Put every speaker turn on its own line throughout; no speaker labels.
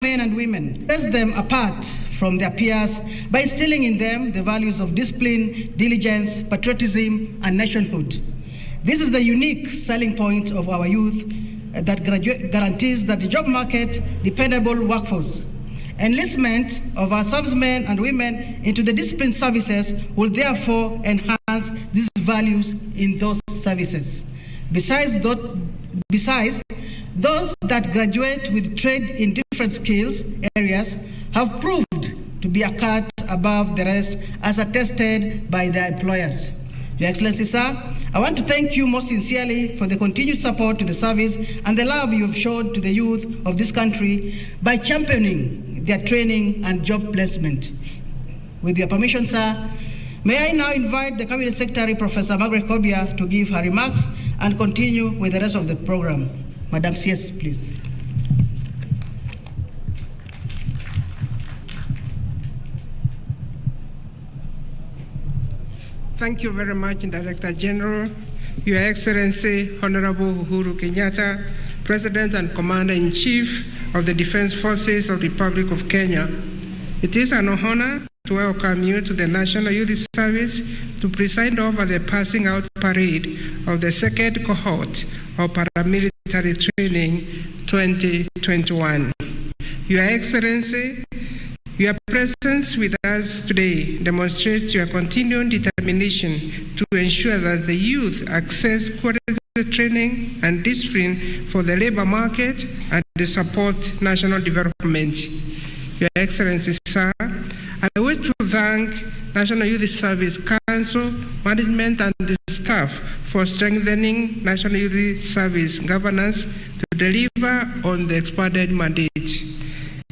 men and women, set them apart from their peers by instilling in them the values of discipline, diligence, patriotism, and nationhood. This is the unique selling point of our youth that guarantees that the job market, dependable workforce. Enlistment of our servicemen and women into the disciplined services will therefore enhance these values in those services. Besides, those that graduate with trade in different skills areas have proved to be a cut above the rest as attested by their employers. Your Excellency, sir, I want to thank you most sincerely for the continued support to the service and the love you have shown to the youth of this country by championing their training and job placement. With your permission, sir, may I now invite the Cabinet Secretary, Professor Margaret Kobia, to give her remarks and continue with the rest of the program. Madam CS, please.
Thank you very much, Director General, Your Excellency, Honorable Uhuru Kenyatta, President and Commander-in-Chief of the Defense Forces of the Republic of Kenya. It is an honor to welcome you to the National Youth Service to preside over the passing out parade of the second cohort of paramilitary training 2021. Your Excellency, your presence with us today demonstrates your continuing determination to ensure that the youth access quality training and discipline for the labor market and to support national development. Your Excellency, sir, I wish to thank National Youth Service Council, management and the staff for strengthening National Youth Service governance to deliver on the expanded mandate.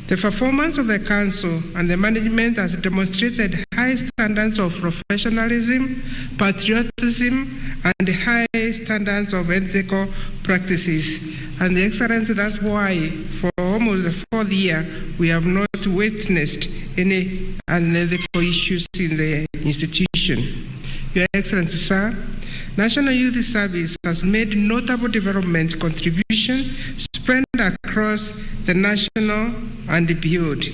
The performance of the Council and the management has demonstrated high standards of professionalism, patriotism, and high standards of ethical practices. And the Excellency, that's why for almost the fourth year, we have not witnessed any unethical issues in the institution. Your Excellency, sir, National Youth Service has made notable development contribution spread across the national and beyond.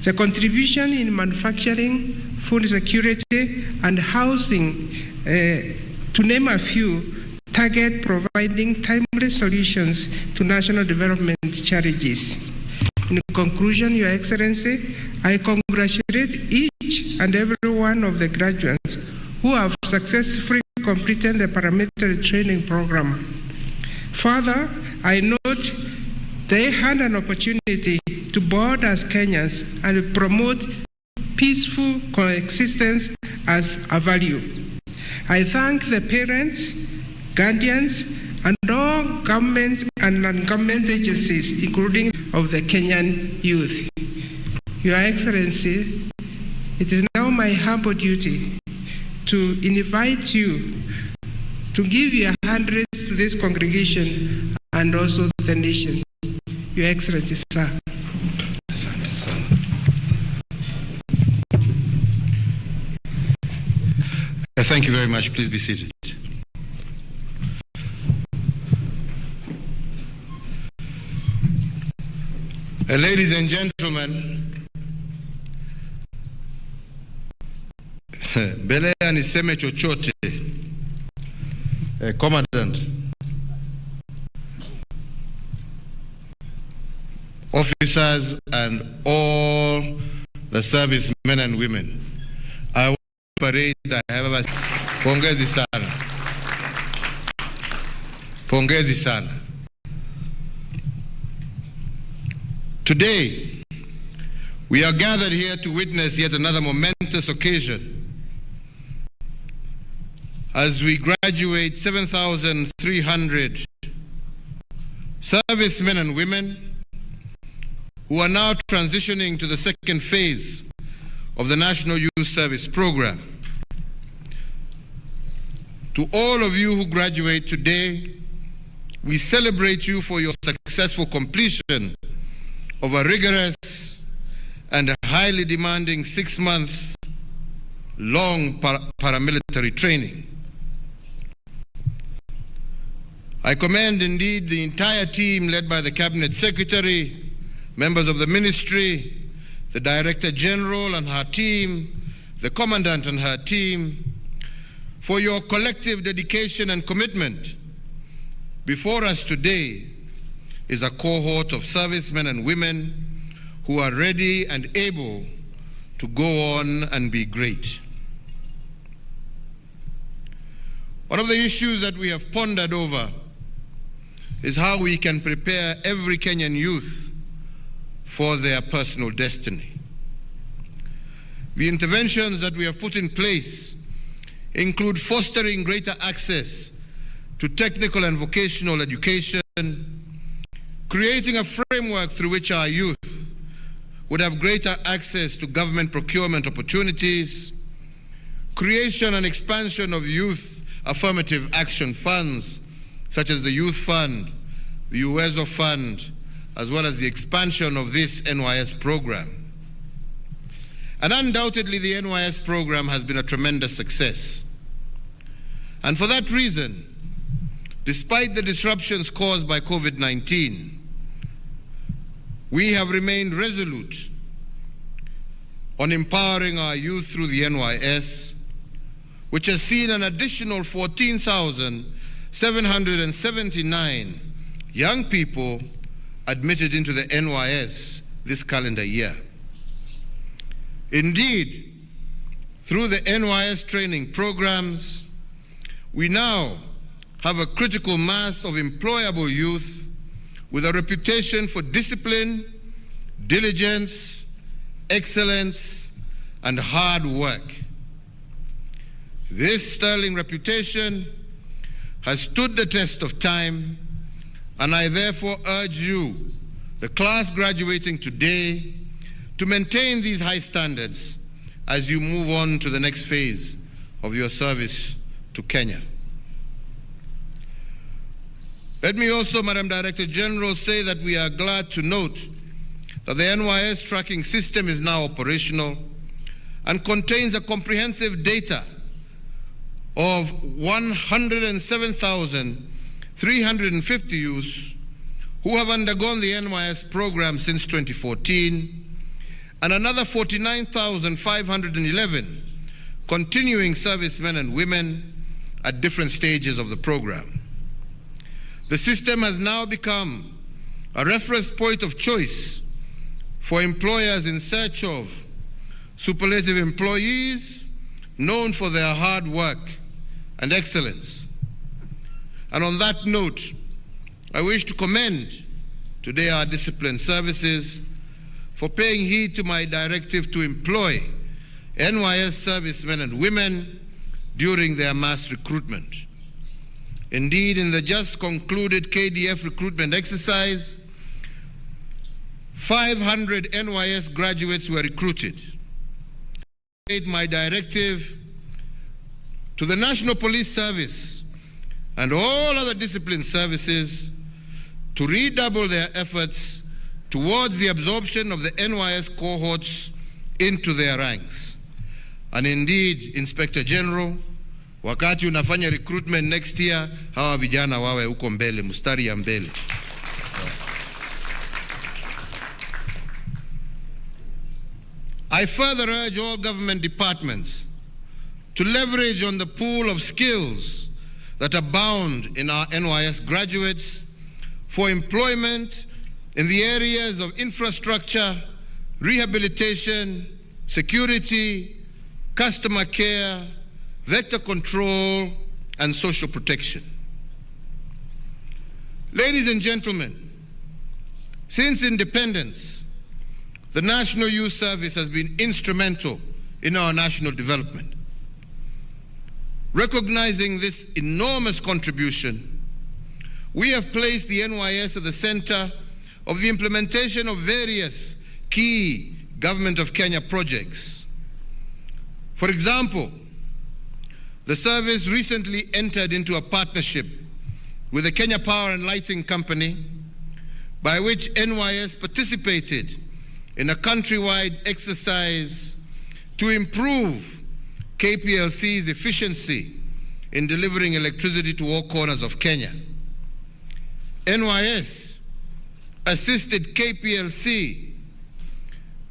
The contribution in manufacturing, food security, and housing, to name a few, target providing timely solutions to national development challenges. In conclusion, Your Excellency, I congratulate each and every one of the graduates who have successfully completed the paramilitary training program. Further, I note they had an opportunity to bond as Kenyans and promote peaceful coexistence as a value. I thank the parents, guardians, and all government and non-government agencies, including of the Kenyan youth. Your Excellency, it is now my humble duty to invite you to give your handles to this congregation and also the nation. Your Excellency, sir.
Thank you very much. Please be seated. Ladies and gentlemen, mbele ya niseme chochote, Commandant, officers and all the servicemen and women, I want to parade I have ever. Pongezi sana. Pongezi sana. Today, we are gathered here to witness yet another momentous occasion as we graduate 7,300 servicemen and women who are now transitioning to the second phase of the National Youth Service Program. To all of you who graduate today, we celebrate you for your successful completion of a rigorous and a highly demanding 6-month long paramilitary training. I commend indeed the entire team led by the Cabinet Secretary, members of the ministry, the Director General and her team, the Commandant and her team, for your collective dedication and commitment. Before us today is a cohort of servicemen and women who are ready and able to go on and be great. One of the issues that we have pondered over is how we can prepare every Kenyan youth for their personal destiny. The interventions that we have put in place include fostering greater access to technical and vocational education, creating a framework through which our youth would have greater access to government procurement opportunities, creation and expansion of youth affirmative action funds, such as the Youth Fund, the UESO Fund, as well as the expansion of this NYS program. And undoubtedly, the NYS program has been a tremendous success. And for that reason, despite the disruptions caused by COVID-19, we have remained resolute on empowering our youth through the NYS, which has seen an additional 14,779 young people admitted into the NYS this calendar year. Indeed, through the NYS training programs, we now have a critical mass of employable youth with a reputation for discipline, diligence, excellence, and hard work. This sterling reputation has stood the test of time, and I therefore urge you, the class graduating today, to maintain these high standards as you move on to the next phase of your service to Kenya. Let me also, Madam Director General, say that we are glad to note that the NYS tracking system is now operational and contains a comprehensive data of 107,350 youths who have undergone the NYS program since 2014, and another 49,511 continuing servicemen and women at different stages of the program. The system has now become a reference point of choice for employers in search of superlative employees known for their hard work and excellence. And on that note, I wish to commend today our discipline services for paying heed to my directive to employ NYS servicemen and women during their mass recruitment. Indeed, in the just concluded KDF recruitment exercise, 500 NYS graduates were recruited. I made my directive to the National Police Service and all other discipline services to redouble their efforts towards the absorption of the NYS cohorts into their ranks. And indeed, Inspector General, wakati unafanya recruitment next year, hawa vijana wawe uko mbele, mustari ya mbele. I further urge all government departments to leverage on the pool of skills that abound in our NYS graduates for employment in the areas of infrastructure, rehabilitation, security, customer care, vector control, and social protection. Ladies and gentlemen, since independence, the National Youth Service has been instrumental in our national development. Recognizing this enormous contribution, we have placed the NYS at the center of the implementation of various key Government of Kenya projects. For example, the service recently entered into a partnership with the Kenya Power and Lighting Company, by which NYS participated in a countrywide exercise to improve KPLC's efficiency in delivering electricity to all corners of Kenya. NYS assisted KPLC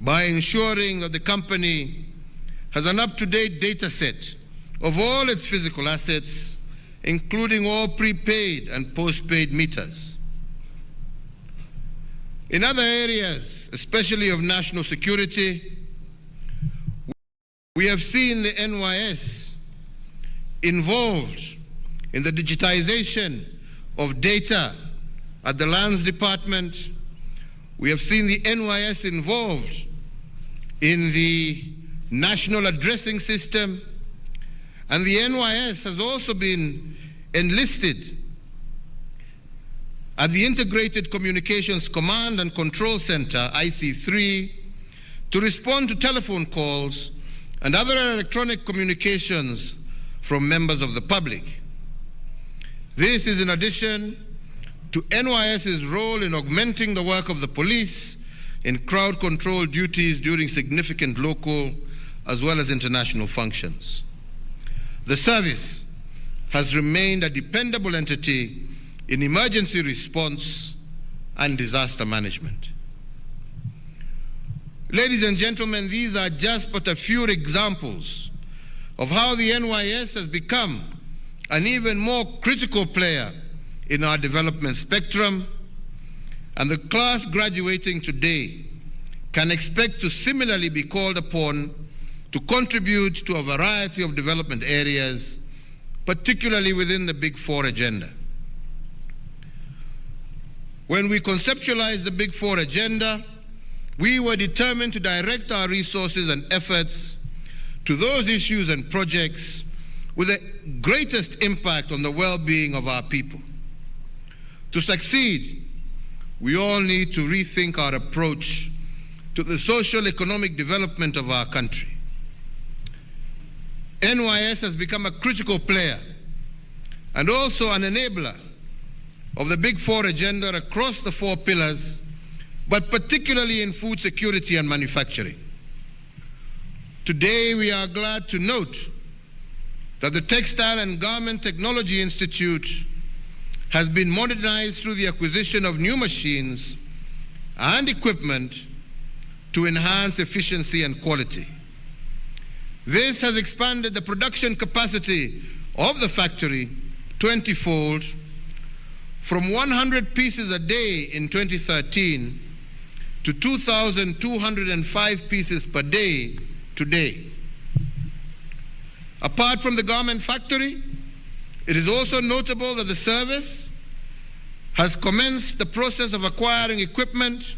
by ensuring that the company has an up-to-date data set of all its physical assets, including all prepaid and postpaid meters. In other areas, especially of national security, we have seen the NYS involved in the digitization of data at the Lands Department. We have seen the NYS involved in the National Addressing System, and the NYS has also been enlisted at the Integrated Communications Command and Control Center, IC3, to respond to telephone calls and other electronic communications from members of the public. This is in addition to NYS's role in augmenting the work of the police in crowd control duties during significant local as well as international functions. The service has remained a dependable entity in emergency response and disaster management. Ladies and gentlemen, these are just but a few examples of how the NYS has become an even more critical player in our development spectrum, and the class graduating today can expect to similarly be called upon to contribute to a variety of development areas, particularly within the Big Four agenda. When we conceptualized the Big Four agenda, we were determined to direct our resources and efforts to those issues and projects with the greatest impact on the well-being of our people. To succeed, we all need to rethink our approach to the social economic development of our country. NYS has become a critical player and also an enabler of the Big Four agenda across the four pillars, but particularly in food security and manufacturing. Today, we are glad to note that the Textile and Garment Technology Institute has been modernized through the acquisition of new machines and equipment to enhance efficiency and quality. This has expanded the production capacity of the factory 20-fold, from 100 pieces a day in 2013 to 2,205 pieces per day today. Apart from the garment factory, it is also notable that the service has commenced the process of acquiring equipment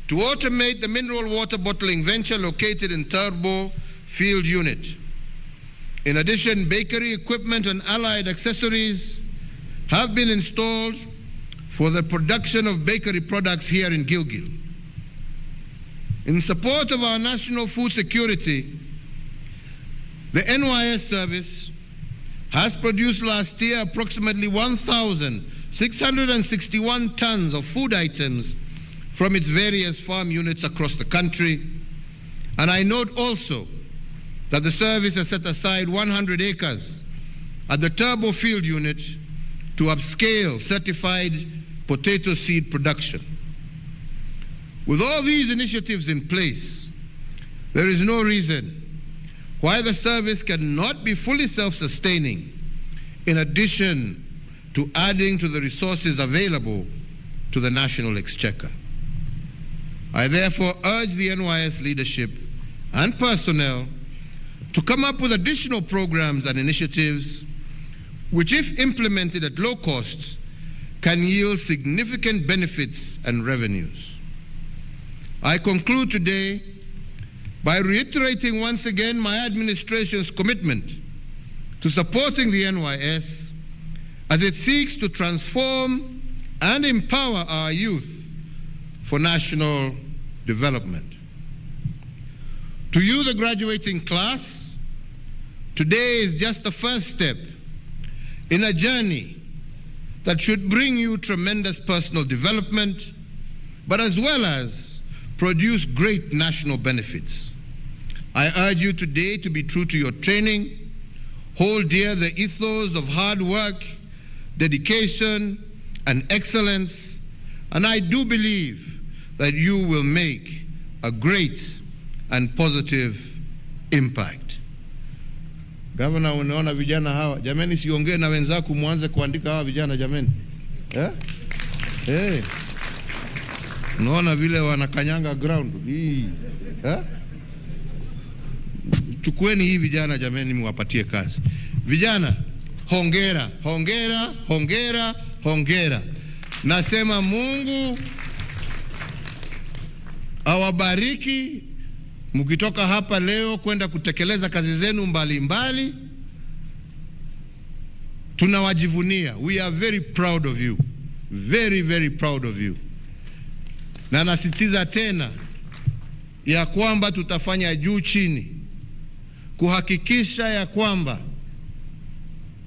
to automate the mineral water bottling venture located in Turbo Field Unit. In addition, bakery equipment and allied accessories have been installed for the production of bakery products here in Gilgil. In support of our national food security, the NYS service has produced last year approximately 1,661 tons of food items from its various farm units across the country. And I note also that the service has set aside 100 acres at the Turbo Field Unit to upscale certified potato seed production. With all these initiatives in place, there is no reason why the service cannot be fully self-sustaining, in addition to adding to the resources available to the national exchequer. I therefore urge the NYS leadership and personnel to come up with additional programs and initiatives which, if implemented at low cost, can yield significant benefits and revenues. I conclude today by reiterating once again my administration's commitment to supporting the NYS as it seeks to transform and empower our youth for national development. To you, the graduating class, today is just the first step in a journey that should bring you tremendous personal development, but as well as produce great national benefits. I urge you today to be true to your training, hold dear the ethos of hard work, dedication, and excellence, And I do believe that you will make a great and positive impact. Governor, unaona vijana hawa, jameni, siongee na wenzako muanze kuandika hawa vijana jameni. Unaona vile wanakanyanga ground hii. Chukueni hii vijana jameni, muwapatie kazi. Vijana, hongera, hongera, hongera, hongera. Nasema Mungu awabariki mkitoka hapa leo kwenda kutekeleza kazi zenu mbalimbali. Tunawajivunia. We are very proud of you. Very, very proud of you. Na nasitiza tena ya kwamba tutafanya juu chini kuhakikisha ya kwamba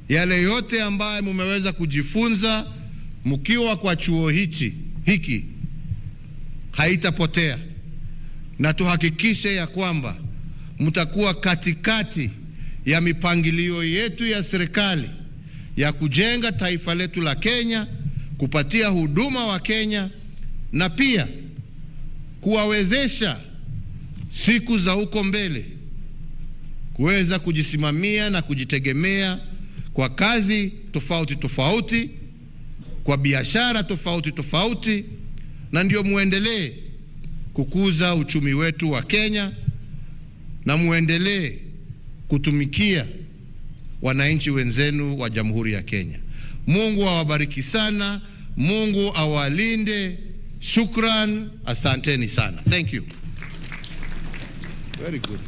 yale yote ambayo mumeweza kujifunza mkiwa kwa chuo hiki haitapotea, na tuhakikishe ya kwamba mtakuwa katikati ya mipangilio yetu ya serikali ya kujenga taifa letu la Kenya, kupatia huduma wa Kenya, na pia kuwawezesha siku za huko mbele kuweza kujisimamia na kujitegemea kwa kazi tofauti tofauti, kwa biashara tofauti tofauti, na ndio muendelee kukuza uchumi wetu wa Kenya na muendelee kutumikia wananchi wenzenu wa Jamhuri ya Kenya. Mungu awabariki sana, Mungu awalinde. Shukran, asanteni sana. Thank you. Very good.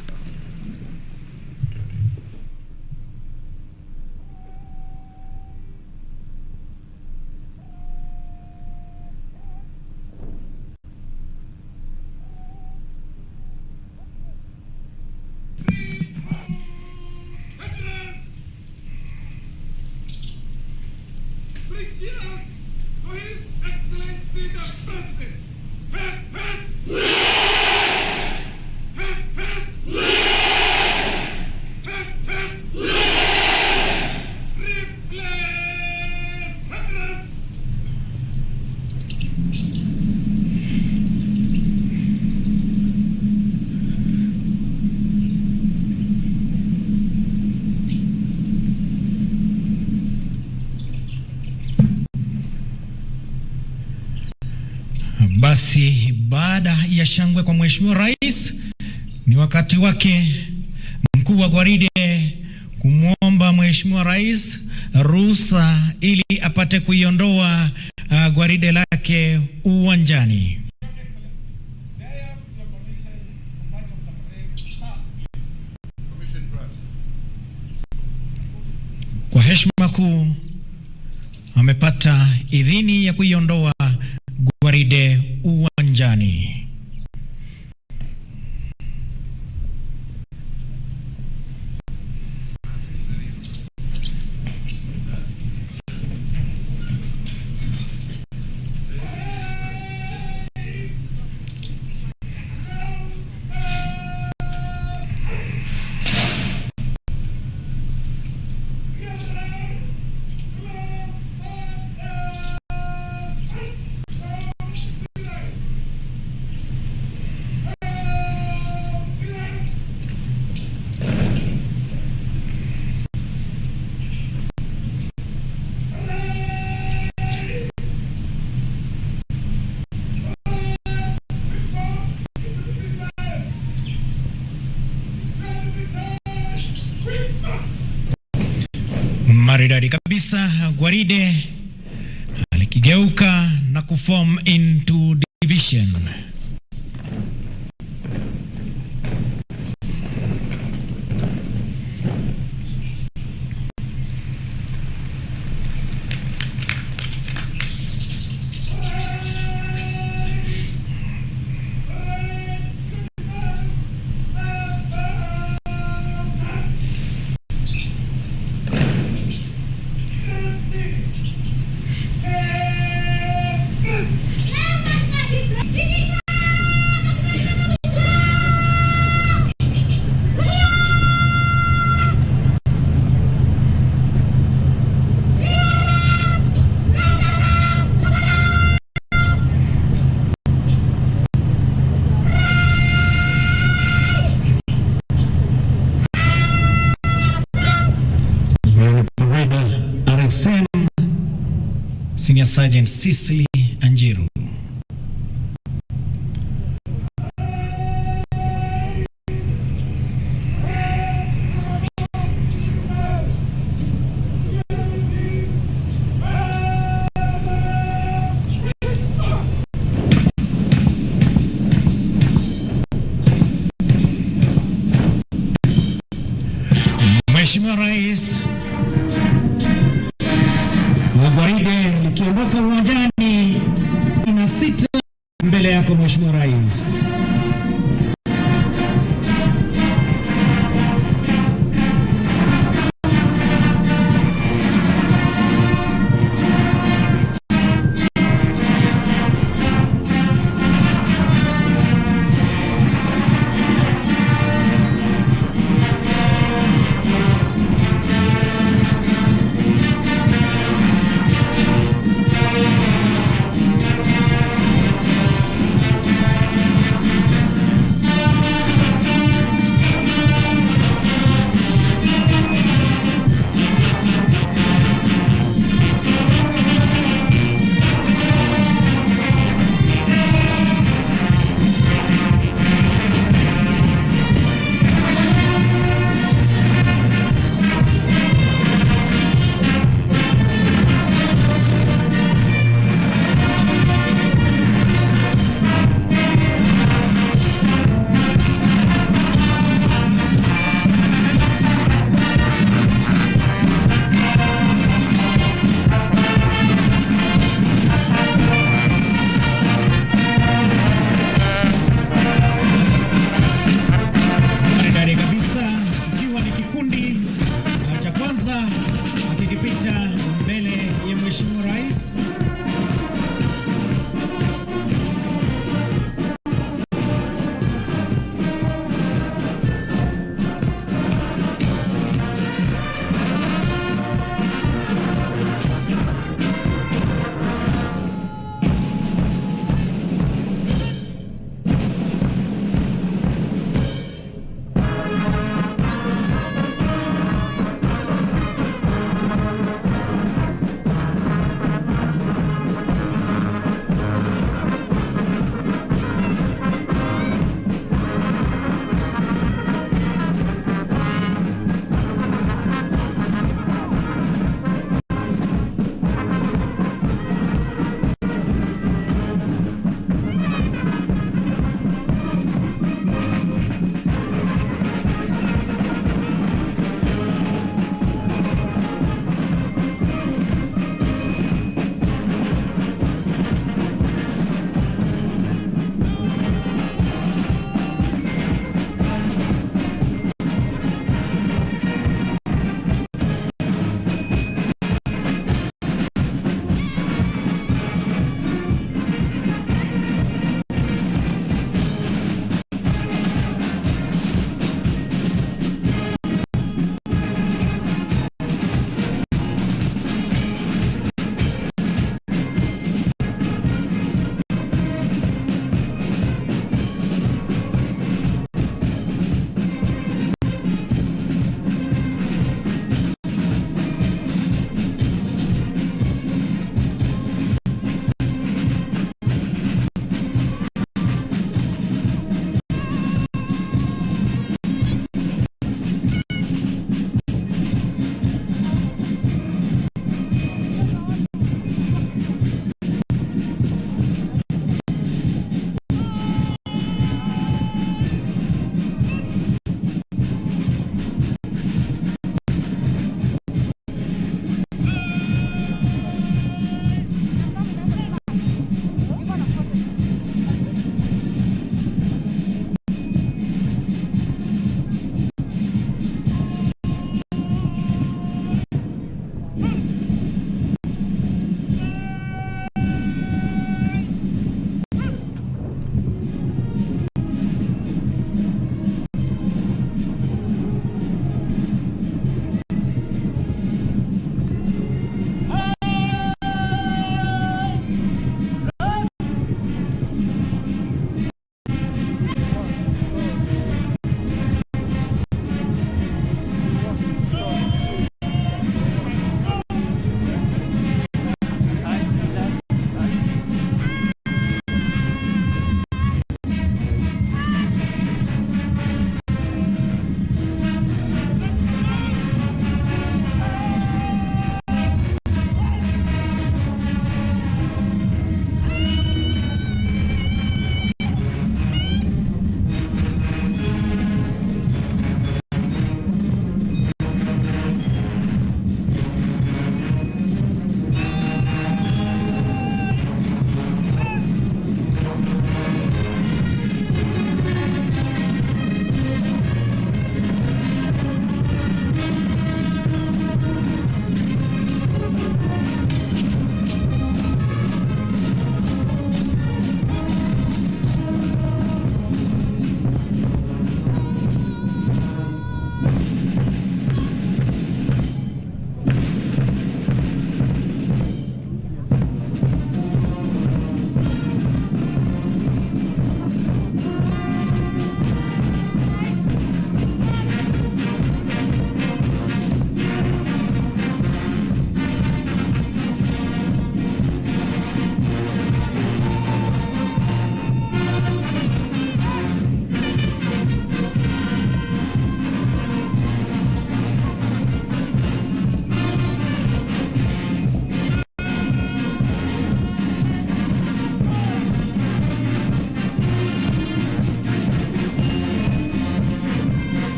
Basi baada ya shangwe kwa Mheshimiwa Rais, ni wakati wake mkuu wa gwaride kumwomba Mheshimiwa Rais ruhusa ili apate kuiondoa gwaride lake uwanjani. Kwa heshima kuu amepata idhini ya kuiondoa gwaride uwanjani. Maridadi kabisa, gwaride alikigeuka na kuform into division. Senior Sergeant Cecily Anjiru. Mheshimiwa Rais wa gwaride likiondoka uwanjani na 6 mbele yako Mheshimiwa Rais.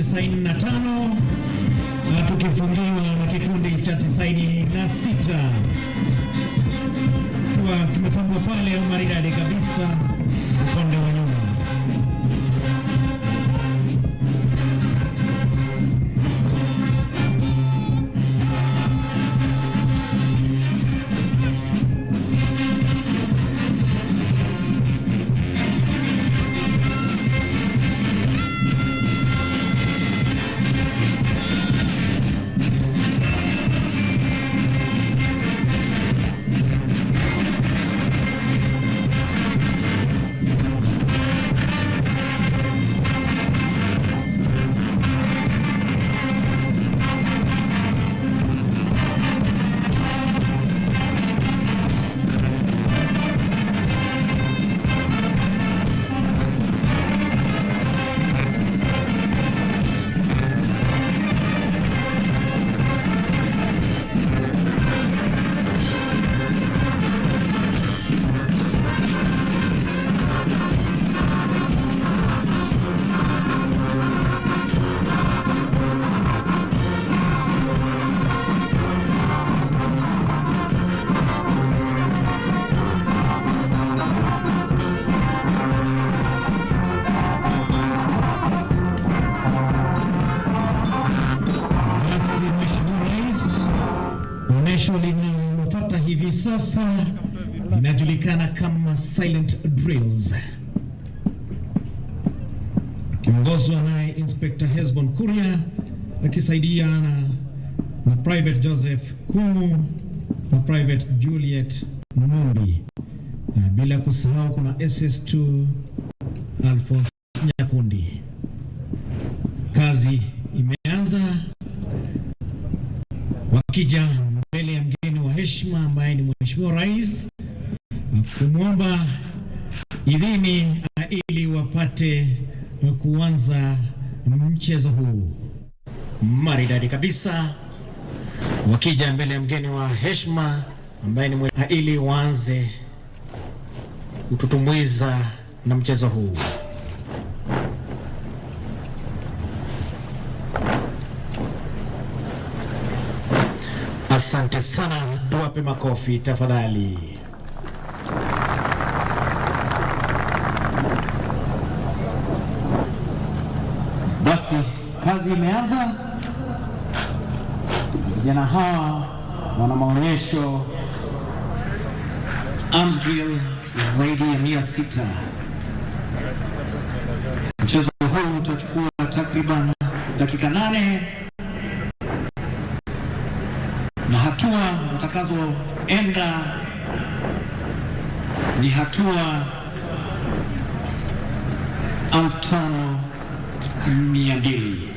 95 na tukifungiwa na kikundi cha 96 kwa kimepangwa pale maridadi kabisa upande wa nyuma. Linalofuata hivi sasa linajulikana kama silent drills, kiongozwa naye Inspector Hesbon Kuria akisaidiana na Private Joseph Kumu na Private Juliet Mumbi, na bila kusahau kuna SS2 Alphonse Nyakundi. Kazi imeanza wakija mbele ya mgeni wa heshima ambaye ni Mheshimiwa Rais kumwomba idhini ili wapate kuanza mchezo huu maridadi kabisa. Wakija mbele ya mgeni wa heshima ambaye ni ili waanze kututumbuiza na mchezo huu. Asante sana, tuwape makofi tafadhali. Basi kazi imeanza. Vijana hawa wana maonyesho arms drill zaidi ya 600. Mchezo huu utachukua takriban dakika 8. Na hatua utakazoenda ni hatua 5200.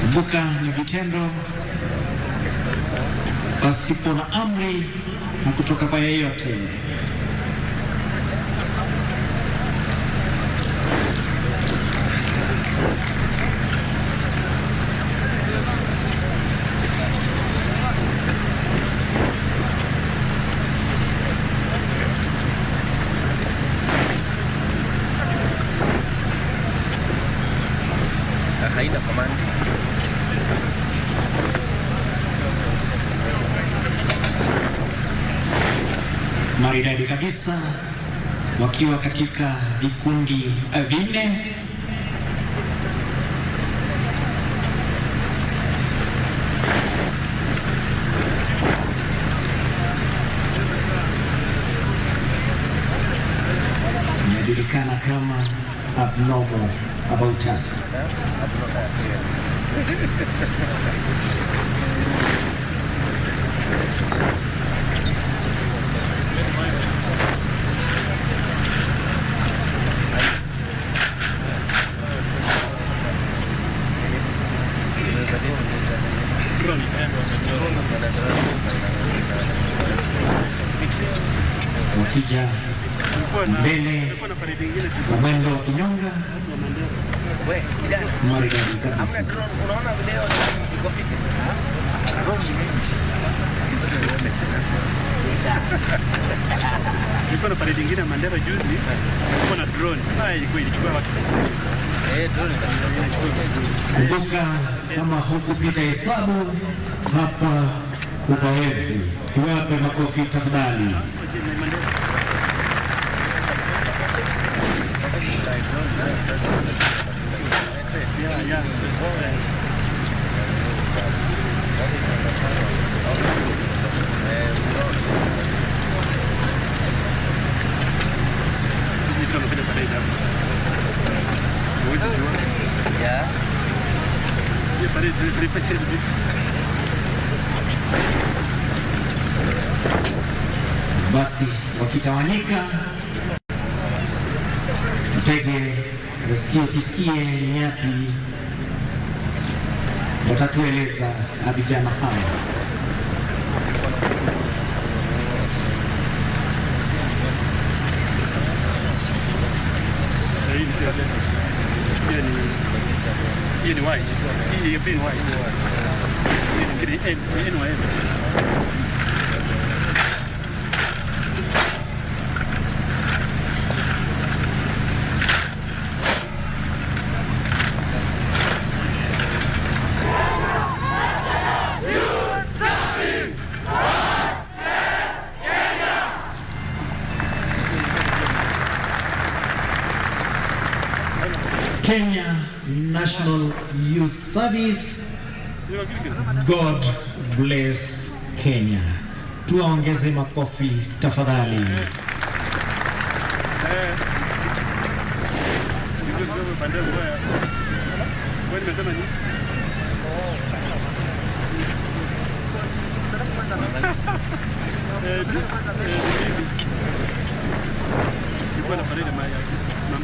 Kumbuka ni vitendo pasipo na amri na kutoka kwa yeyote.
Haida command.
Maridadi kabisa wakiwa katika vikundi 4. Inajulikana kama abnormal about time. Wakija mbele na mwendo wa kinyonga maridadi kabisa.
Unaona video iko fiti.
Nilikuwa na parade nyingine Mandera juzi, nilikuwa na drone. Ilikuwa watu wazima.
Drone.
Kumbuka kama hukupita hesabu hapa utawezi. Tuwape makofi tafadhali. Basi wakitawanyika, mtege nasikia tusikie ni yapi watatueleza vijana hawa.
Hii ni white. Hii ni white. Hii ni NYS.
Kenya National Youth Service. God bless Kenya. Tuwaongeze makofi tafadhali.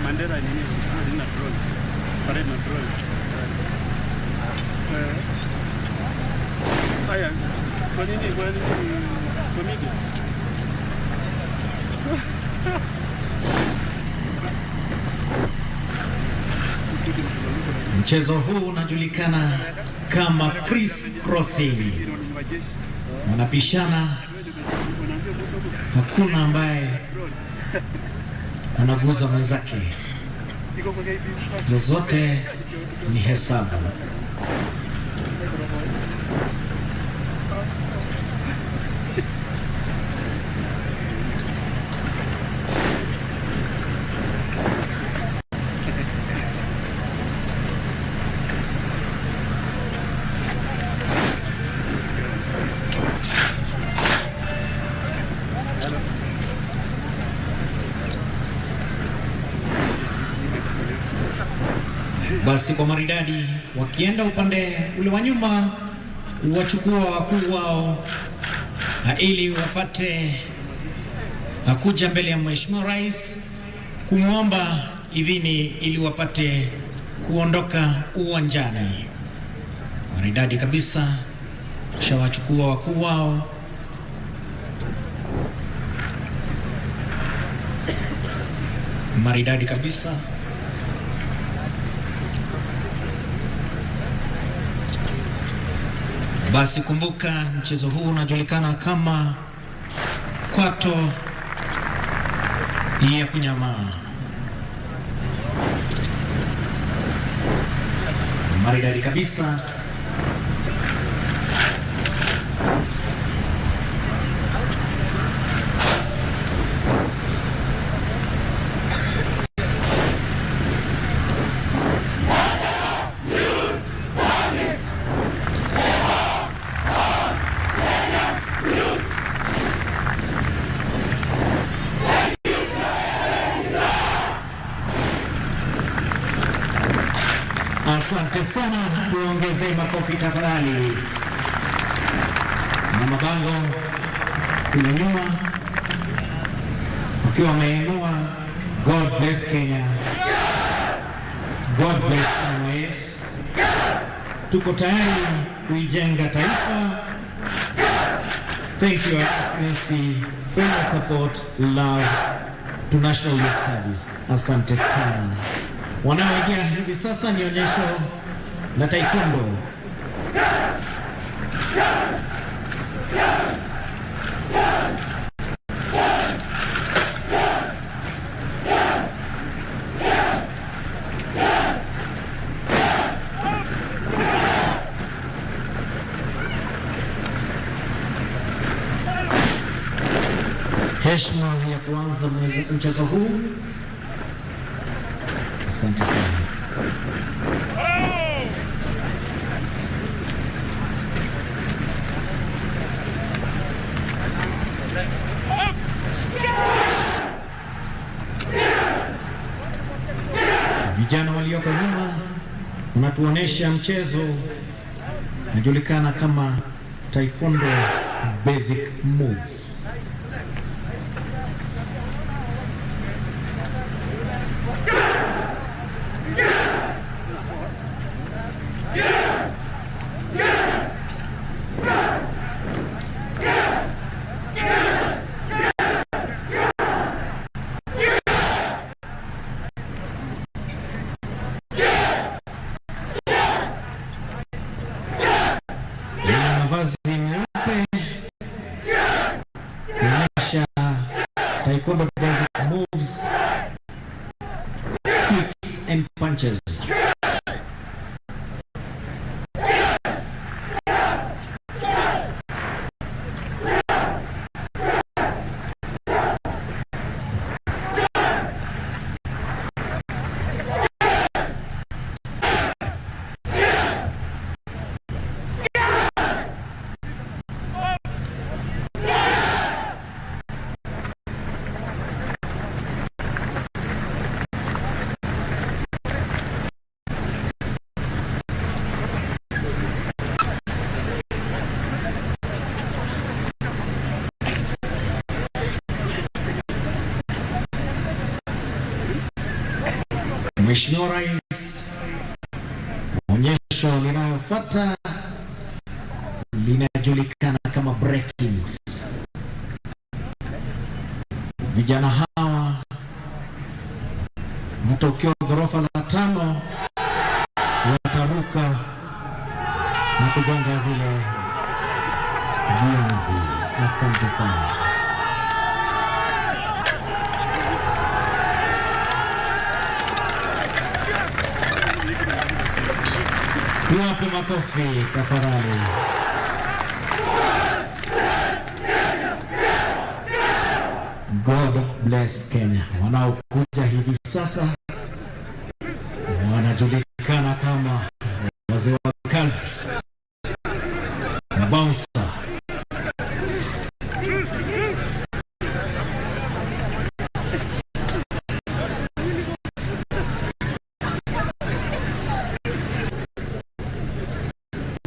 Mandera ni na drone. Parade na drone. Haya, kwa nini media?
Mchezo huu unajulikana kama criss crossing. Wanapishana, hakuna ambaye anaguza mwenzake, zozote ni hesabu. Basi kwa maridadi wakienda upande ule wa nyuma, wachukua wakuu wao ili wapate kuja mbele ya Mheshimiwa Rais kumwomba idhini ili wapate kuondoka uwanjani. Maridadi kabisa, shawachukua wakuu wao. Maridadi kabisa. Basi kumbuka mchezo huu unajulikana kama kwato ya kunyamaa. Maridadi kabisa. Asante sana, tuongeze makofi tafadhali. Na mabango kule nyuma ukiwa wameinua God bless Kenya, God bless NYS. Tuko tayari kuijenga taifa. Thank you, Your Excellency, for your support, love to National Youth Service. Asante sana. Wanaoingia hivi sasa ni onyesho la taekwondo. Heshima ya kuanza mchezo huu. Asante sana. Vijana walioko nyuma wanatuonesha mchezo unajulikana kama taekwondo basic moves. Taekwondo basic moves, kicks and punches. Mheshimiwa Rais, onyesho linalofuata linajulikana kama breakings. Vijana hawa hata ukiwa ghorofa la 5 wataruka na kugonga zile vianzi. Asante sana. Tuwape makofi tafadhali. God bless Kenya. Wanaokuja hivi sasa wanajulikana kama wazee wa kazi, bouncer.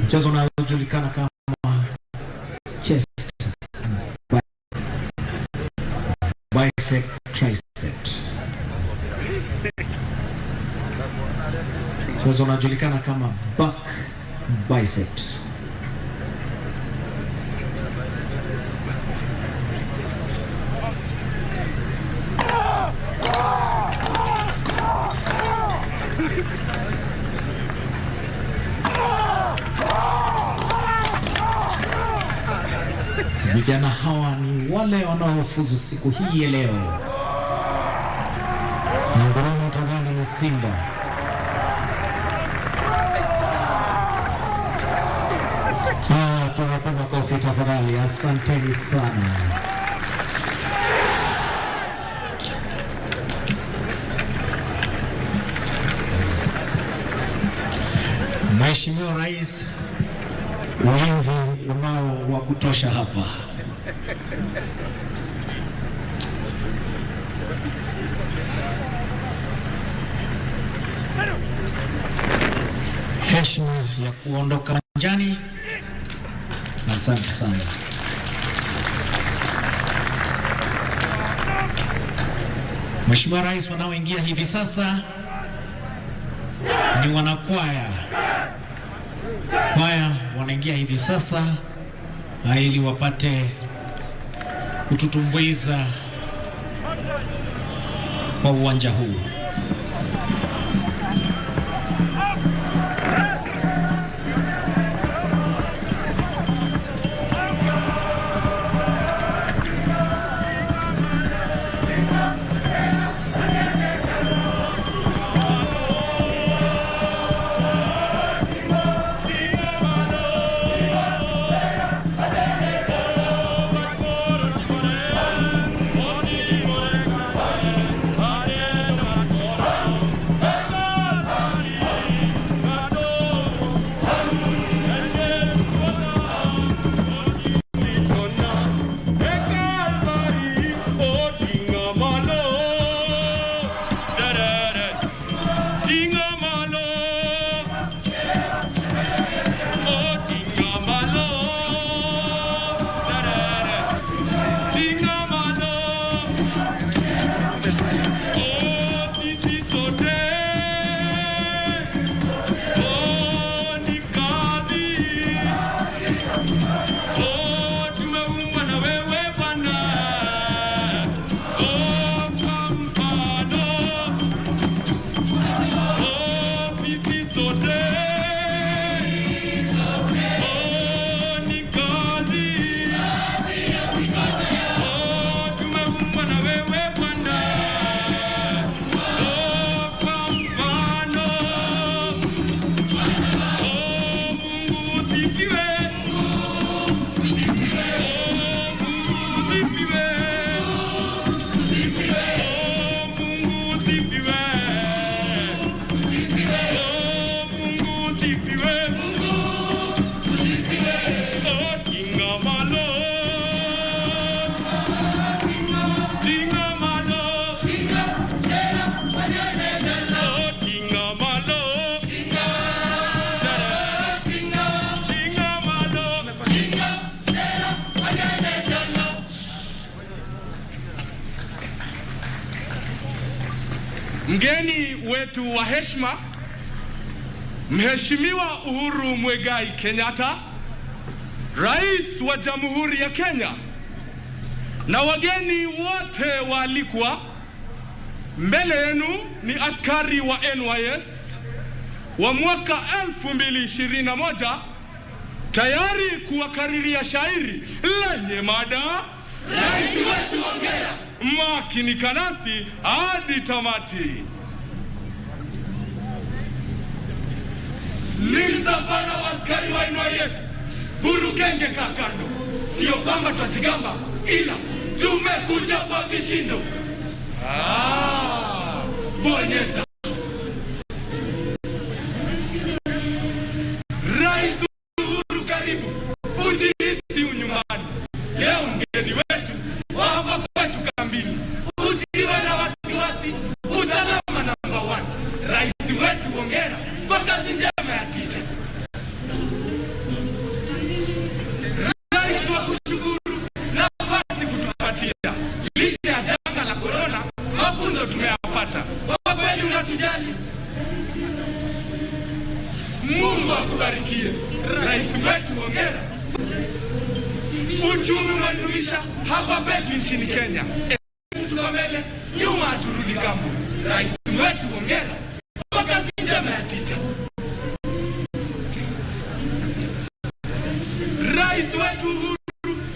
Mchezo unaojulikana kama chest, bicep, tricep. Mchezo unaojulikana kama back biceps. Vijana hawa ni wale wanaofuzu siku hii ya leo. Na ngoroma utagana ni Simba. Tuwape makofi tafadhali. Asanteni sana. Mheshimiwa Rais, ulinzi unao wa kutosha hapa. Heshima ya kuondoka uwanjani. Asante sana. Mheshimiwa Rais, wanaoingia hivi sasa ni wanakwaya. Kwaya wanaingia hivi sasa ili wapate kututumbuiza
kwa uwanja huu.
Mgeni wetu wa heshima, Mheshimiwa Uhuru Muigai Kenyatta, Rais wa Jamhuri ya Kenya, na wageni wote waalikwa, mbele yenu ni askari wa NYS wa mwaka 2021 tayari kuwakariria shairi lenye mada Rais wetu ongea, makinika nasi hadi tamati. Ni msafara wa askari wa NYS, burukenge kakando, sio kwamba twajigamba, ila tumekuja kwa vishindo. Bonyeza. Rais Uhuru, karibu, ujihisi unyumbani. Leo mgeni wetu hapa kwetu kambini, usiwe na wasiwasi, usalama namba 1. Rais wetu hongera kwa kazi njema ya tija. Rais wa kushukuru nafasi kutupatia, licha ya janga la corona, mafunzo tumeyapata. Kwa kweli unatujali, Mungu akubarikie. Rais wetu hongera, uchumi umedumisha hapa petu nchini Kenya. Tuko mbele, nyuma haturudi kamwe. Rais wetu hongera kwa kazi njema ya tija. Rais wetu Uhuru,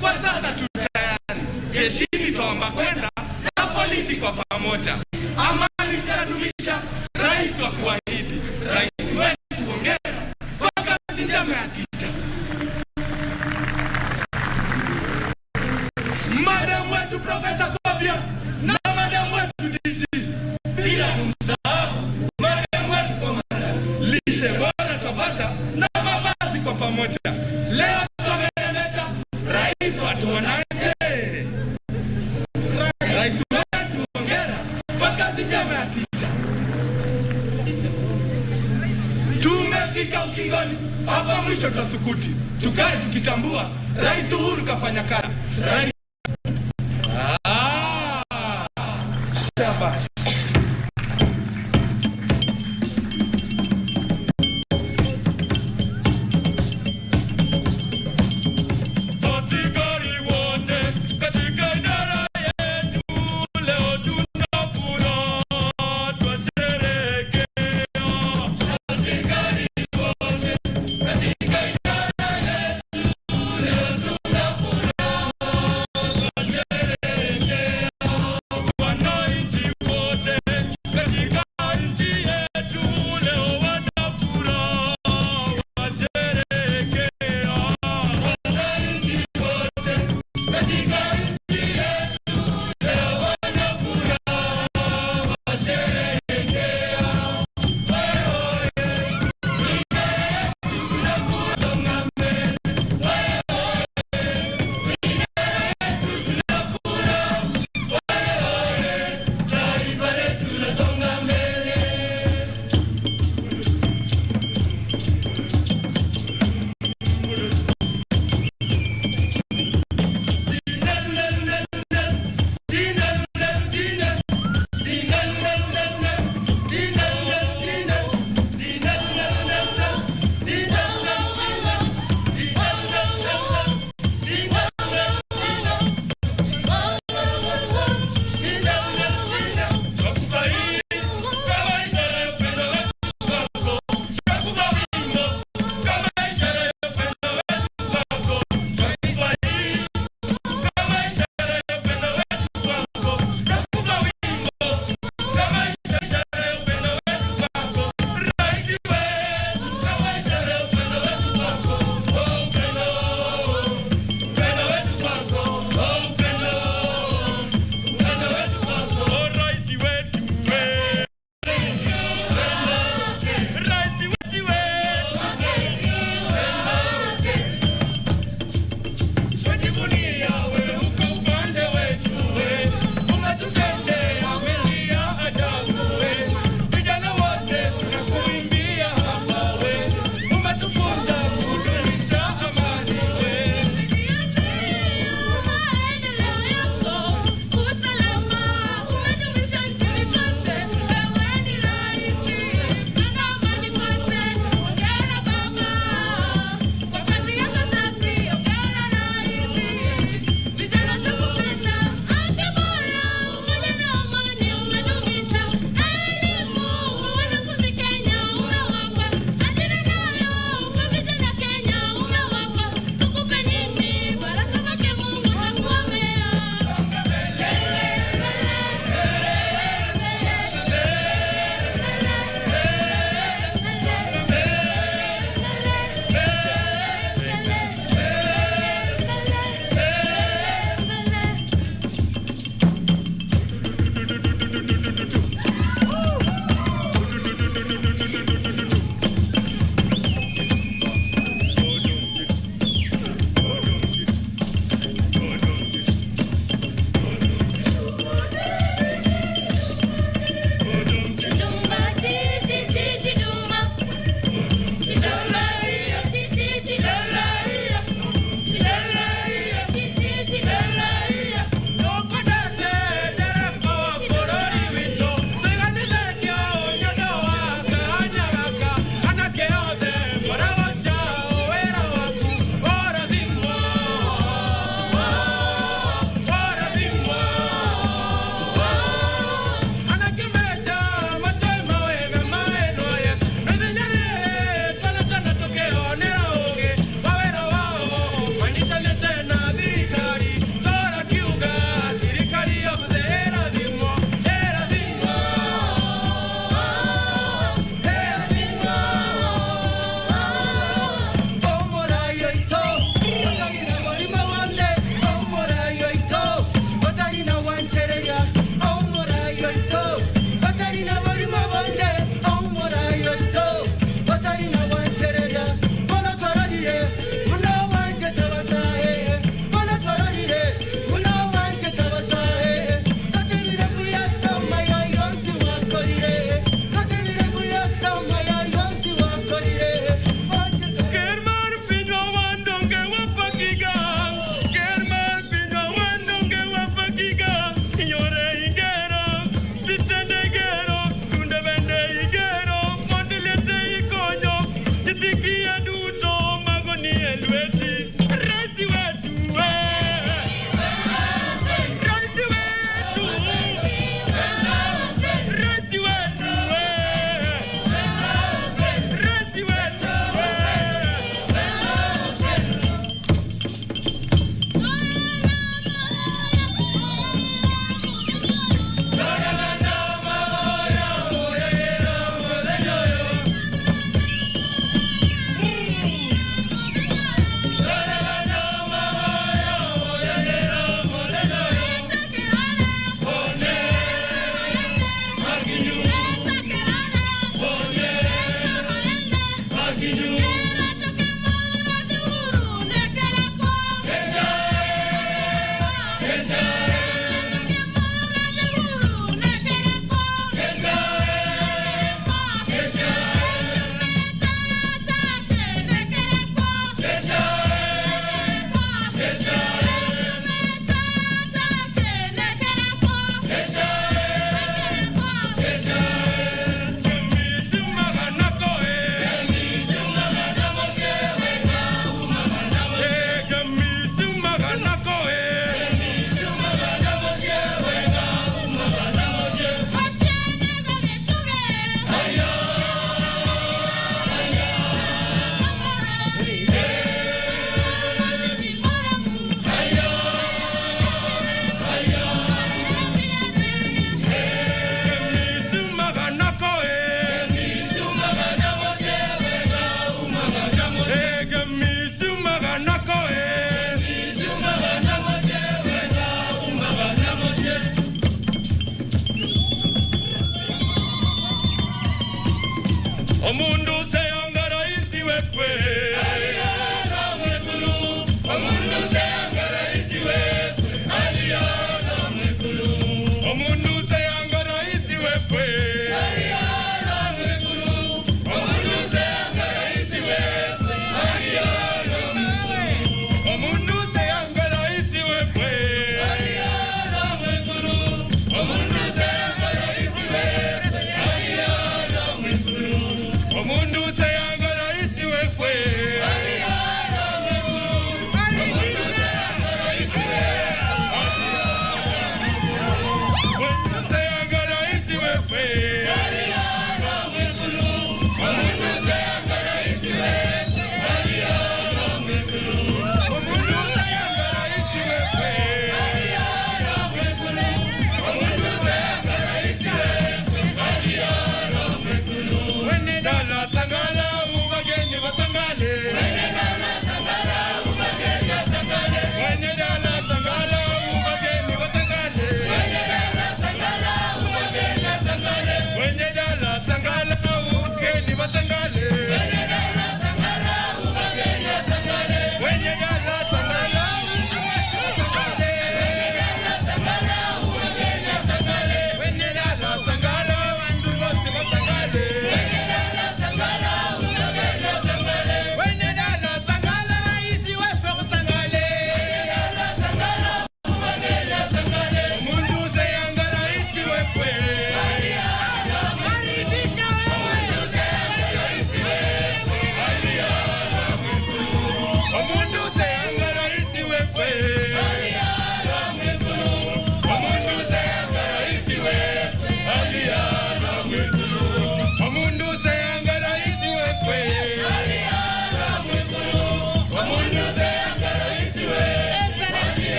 kwa sasa tutayari, jeshini twaomba kwenda na polisi kwa pamoja, amani tutadumisha. Rais wa kuahidi, rais wetu hongera kwa kazi njema ya tija. Madam wetu Profesa Kobia na madam wetu DG, bila kumsahau madam wetu Komanda, lishe bora tupata na mavazi kwa pamoja. Leo tumeremeta, rais watu wanaje. Rais wetu hongera kwa kazi njema ya tija. Tumefika ukingoni, hapa mwisho tasukuti, tukae tukitambua Rais Uhuru kafanya kazi. Rais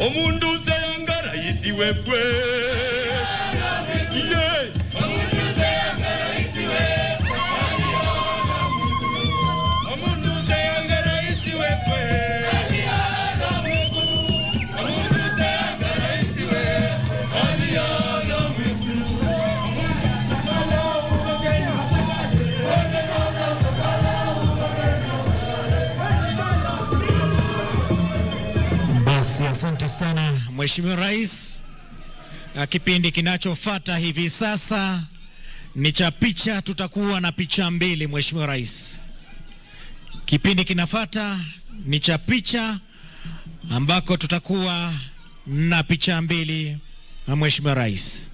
Omundu zeyanga raisi wepwe. Yeah. Omundu zeyanga raisi wepwe. Omundu zeyanga raisi wepwe. Omundu zeyanga raisi
Basi asante sana Mheshimiwa Rais. Kipindi kinachofuata hivi sasa ni cha picha. Tutakuwa na picha mbili Mheshimiwa Rais. Kipindi kinafuata ni cha picha ambako tutakuwa na picha mbili Mheshimiwa Rais.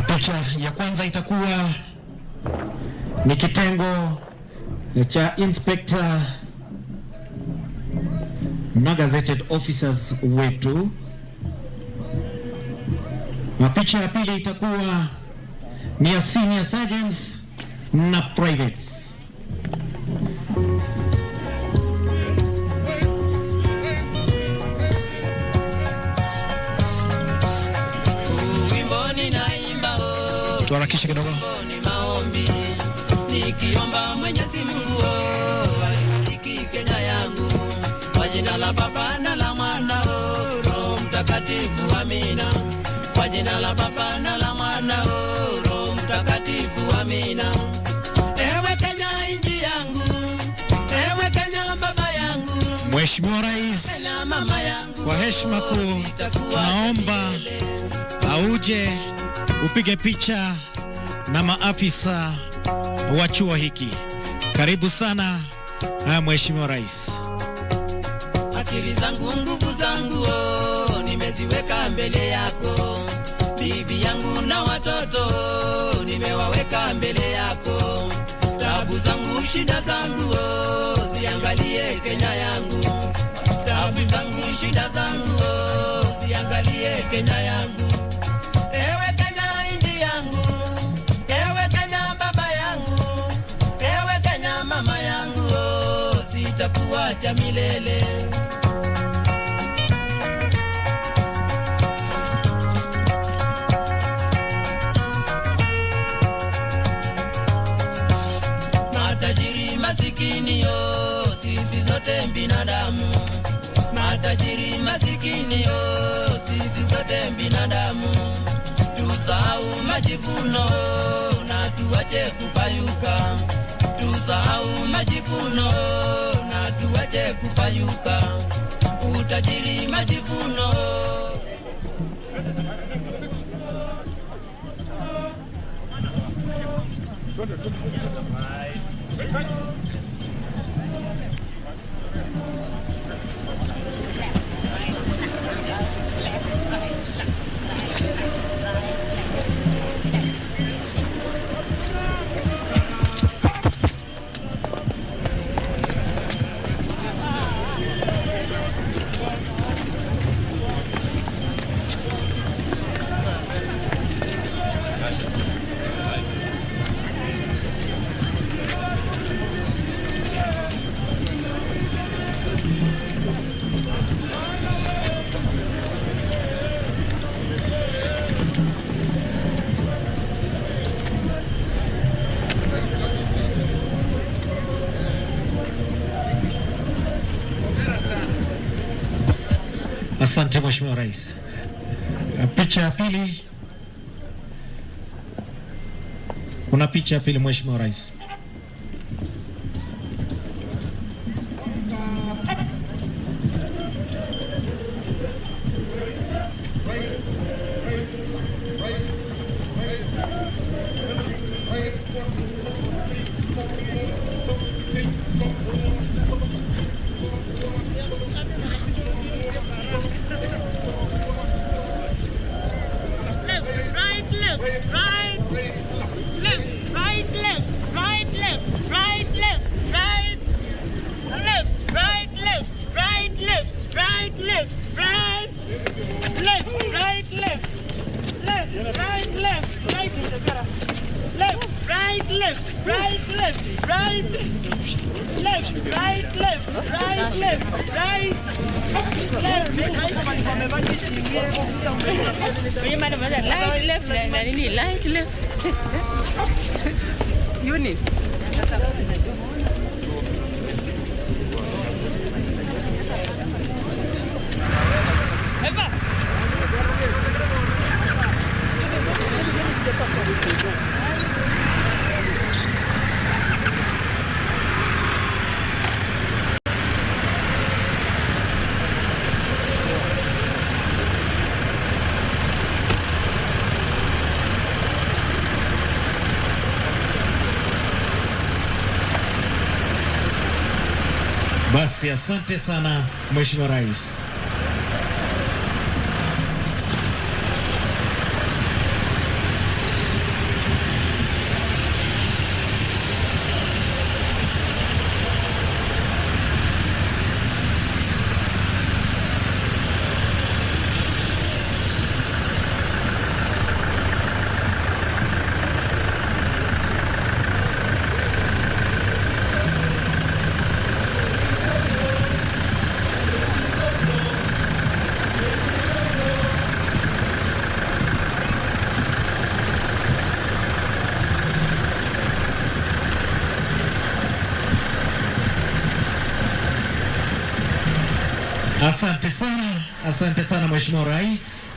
Picha ya kwanza itakuwa ni kitengo cha inspector na gazetted officers wetu. Na picha ya pili itakuwa ni ya senior sergeants na privates. Tuharakishe kidogo.
Ni maombi nikiomba Mwenyezi Mungu abariki Kenya yangu kwa jina la Baba na la Mwana Roho Mtakatifu, amina. Kwa jina la Baba na la Mwana Roho Mtakatifu, amina. Ewe Kenya nchi yangu, ewe Kenya baba yangu,
Mheshimiwa Rais,
mama yangu,
kwa heshima kuu naomba auje upige picha na maafisa wa chuo hiki. Karibu sana Mheshimiwa Rais.
Akili zangu nguvu zangu nimeziweka mbele yako. Bibi yangu na watoto nimewaweka mbele yako. Tabu zangu shida zangu ziangalie Kenya yangu. Tabu zangu shida zangu ziangalie Kenya yangu. Ewe Kenya nchi yangu, ewe Kenya baba yangu, ewe Kenya mama yangu, sitakuacha milele. Matajiri masikini sisi zote binadamu. Matajiri masikini sisi zote binadamu. Tusahau majivuno na tuache kupayuka. Tusahau majivuno na tuache kupayuka. Utajiri majivuno.
Asante Mheshimiwa Rais. Picha ya pili Kuna picha ya pili, Mheshimiwa Rais. Basi asante sana Mheshimiwa Rais. Asante sana Mheshimiwa Rais.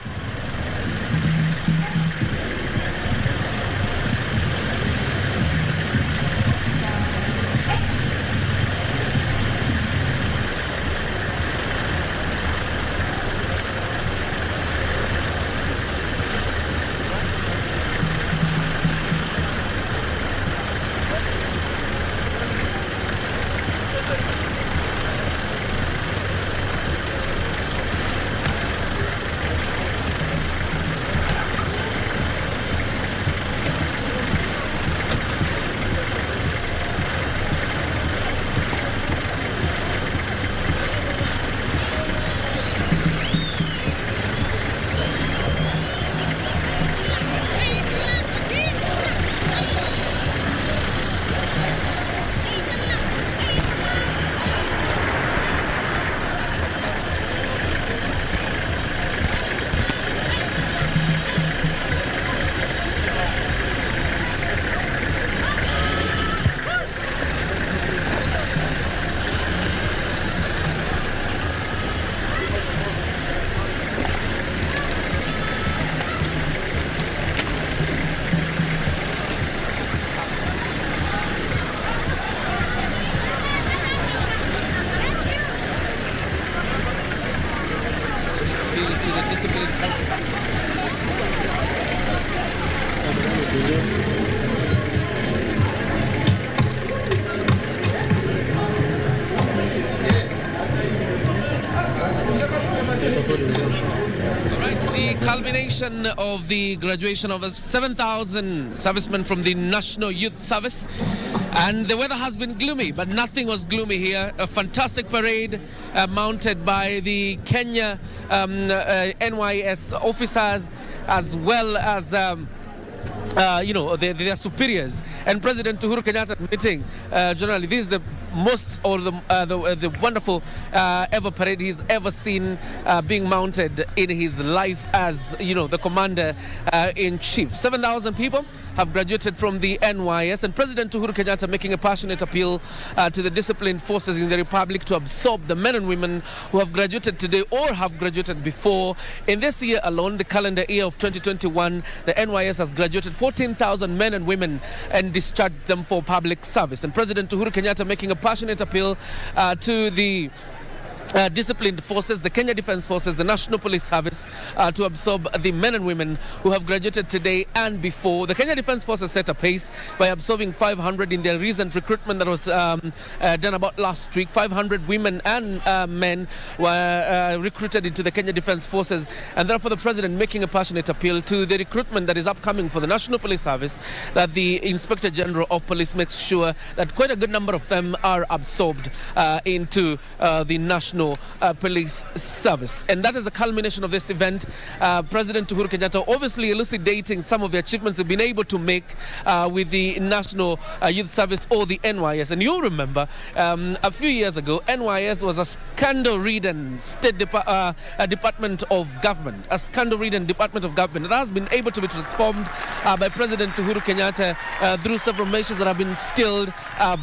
Culmination of the graduation of 7,000 servicemen from the National Youth Service, and the weather has been gloomy, but nothing was gloomy here. A fantastic parade mounted by the Kenya NYS officers, as well as their superiors, and President Uhuru Kenyatta admitting generally this is the most or the wonderful ever parade he's ever seen being mounted in his life as the commander in chief. 7,000 people have graduated from the NYS, and President Uhuru Kenyatta making a passionate appeal to the disciplined forces in the Republic to absorb the men and women who have graduated today or have graduated before. In this year alone, the calendar year of 2021, the NYS has graduated 14,000 men and women and discharged them for public service. And President Uhuru Kenyatta making a passionate appeal to the disciplined forces, the Kenya Defence Forces, the National Police Service, to absorb the men and women who have graduated today and before. The Kenya Defence Forces set a pace by absorbing 500 in their recent recruitment that was done about last week. 500 women and men were recruited into the Kenya Defence Forces, and therefore the President making a passionate appeal to the recruitment that is upcoming for the National Police Service, that the Inspector General of Police makes sure that quite a good number of them are absorbed into the National Police Service. And that is the culmination of this event. President Uhuru Kenyatta obviously elucidating some of the achievements they've been able to make with the National Youth Service, or the NYS. And you'll remember a few years ago, NYS was a scandal-ridden department of government, a scandal-ridden department of government that has been able to be transformed by President Uhuru Kenyatta through several measures that have been instilled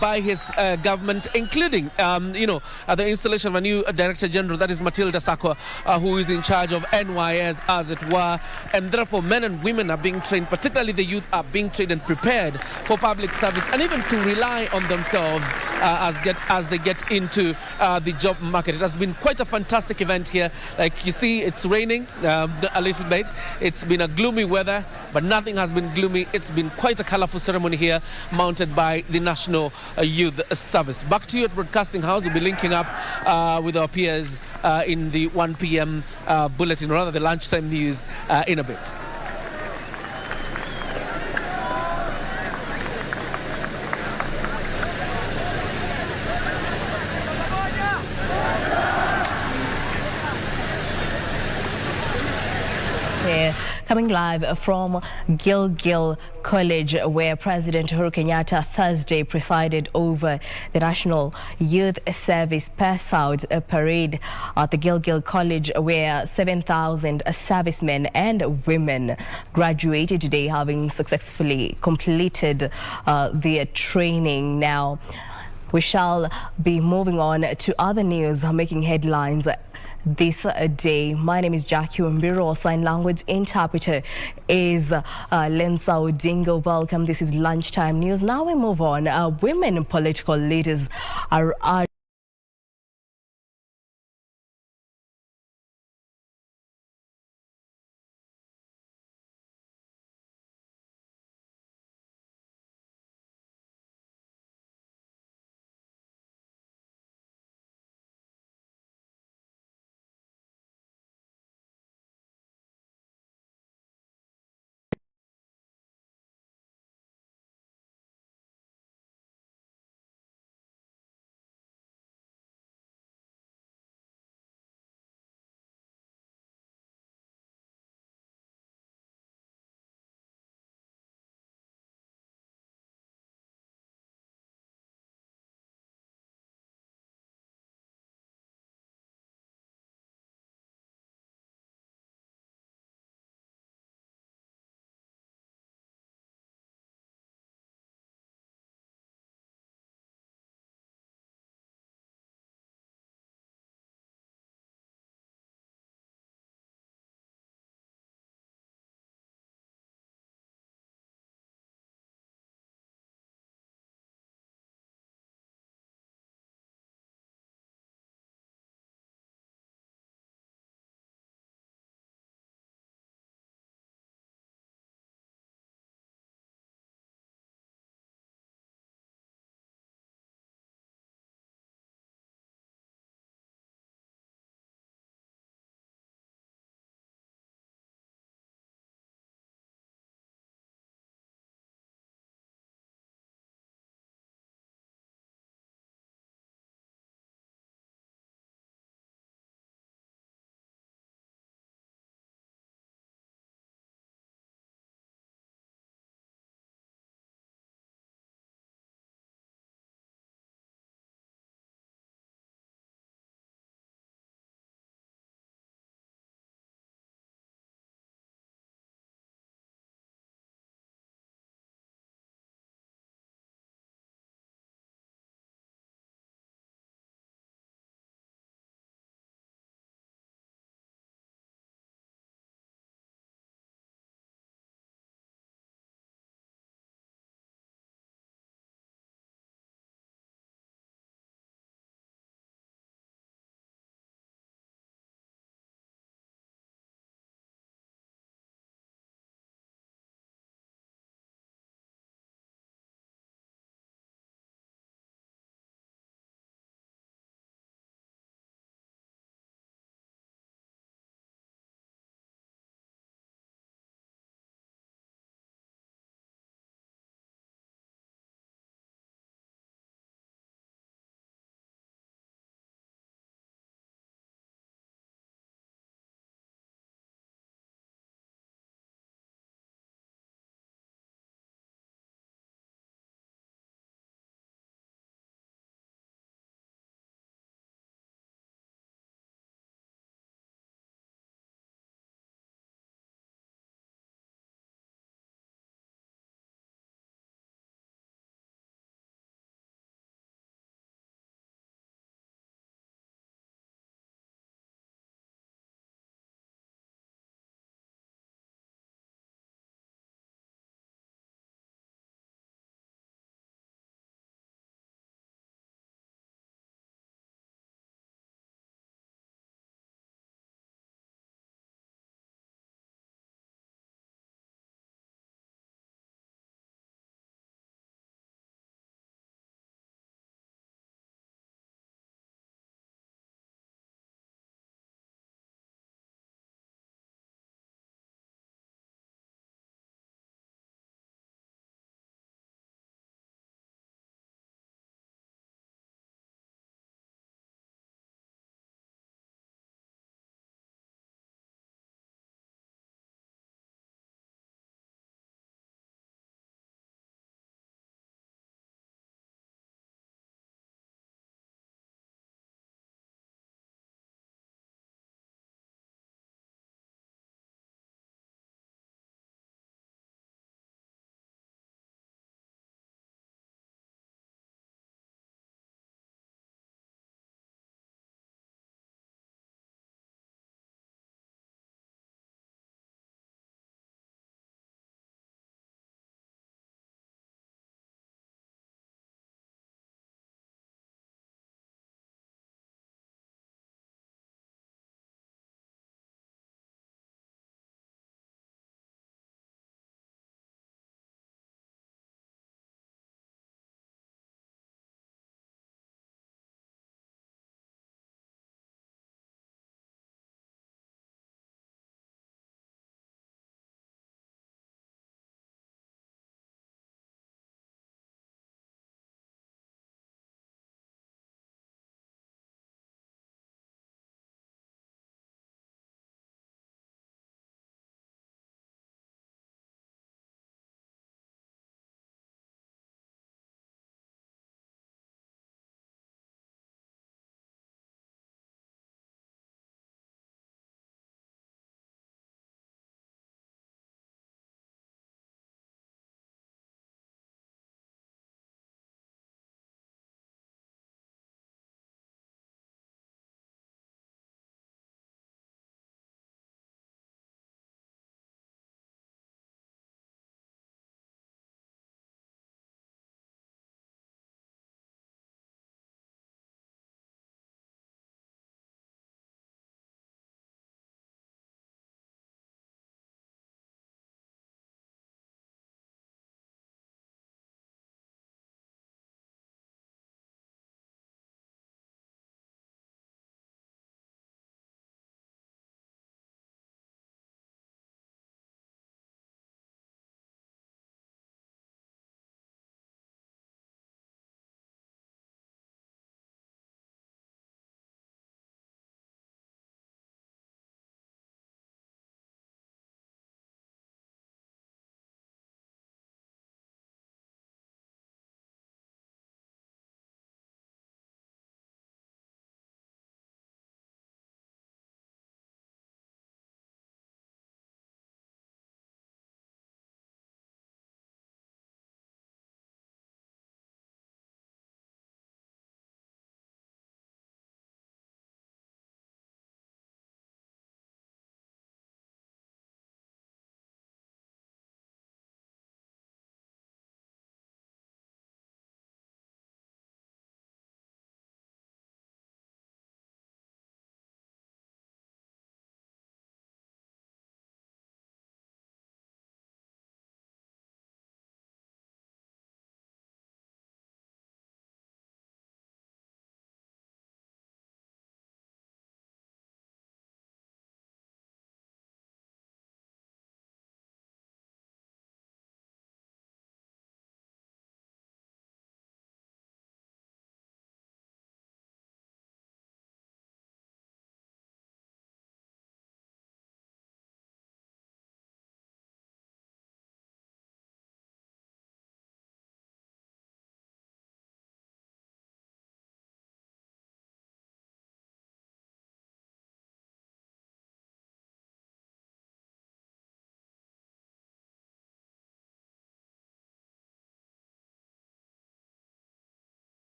by his government, including the installation of a new Director General, that is Matilda Sakwa, who is in charge of NYS, as it were. And therefore men and women are being trained, particularly the youth are being trained and prepared for public service, and even to rely on themselves as they get into the job market. It has been quite a fantastic event here. Like you see, it's raining a little bit. It's been a gloomy weather, but nothing has been gloomy. It's been quite a colorful ceremony here, mounted by the National Youth Service. Back to you at Broadcasting House. We'll be linking up with our peers in the 1 p.m. bulletin, or rather the lunchtime news in a bit.
Coming live from Gilgil College, where President Uhuru Kenyatta Thursday presided over the National Youth Service Pass-Out Parade at the Gilgil College, where 7,000 servicemen and women graduated today, having successfully completed their training. Now, we shall be moving on to other news making headlines this day. My name is Jackie Wambiro. Sign language interpreter is Lensa Odingo. Welcome. This is Lunchtime News. Now we move on. Women political leaders are